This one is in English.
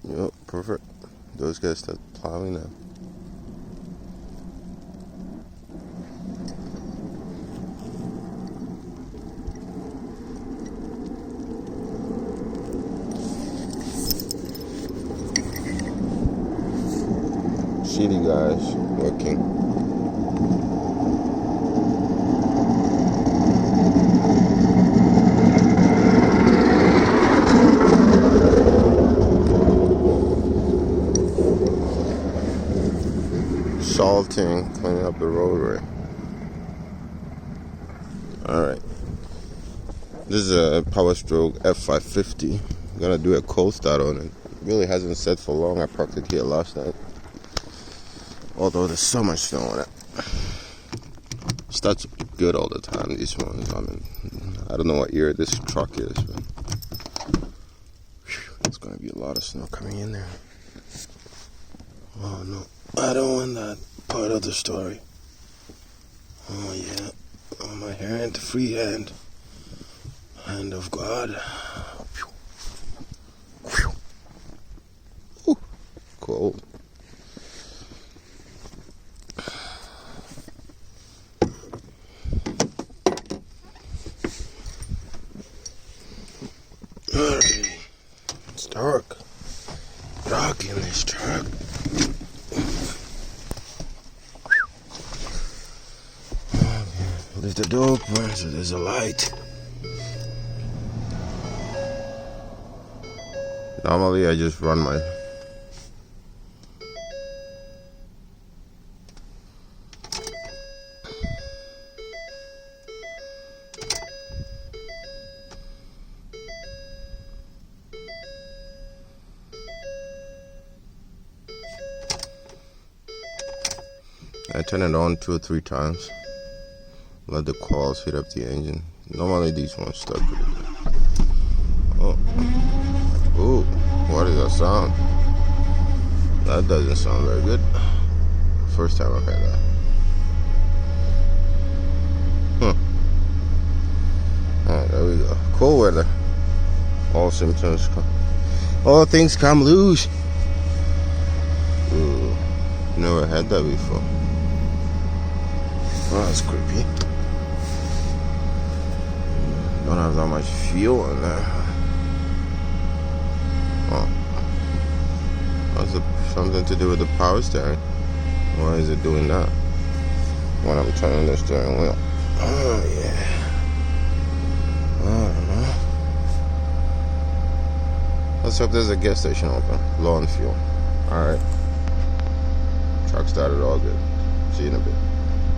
Yep, perfect. Those guys start plowing now. City guys working. Salting, cleaning up the roadway. Alright. This is a Power Stroke F550. I'm gonna do a cold start on it. Really hasn't set for long. I parked it here last night. Although there's so much snow on it. Starts good all the time, these ones. I mean, I don't know what year this truck is, but it's gonna be a lot of snow coming in there. Oh no, I don't want that part of the story. Oh yeah, oh my hand, free hand. Hand of God. Ooh, cold. Alright, it's dark. Dark in this truck. Leave the door open so there's a light. Normally I just run my I turn it on 2 or 3 times. Let the coils heat up the engine. Normally these ones start pretty good. Oh. Ooh, what is that sound? That doesn't sound very good. First time I've heard that. Alright, there we go. Cold weather. All symptoms come. All things come loose. Ooh, never had that before. Oh, that's creepy. Don't have that much fuel in there. Oh. That's something to do with the power steering. Why is it doing that when I'm turning the steering wheel? Oh, yeah. I don't know. Let's hope there's a gas station open. Low on fuel. Alright. Truck started all good. See you in a bit.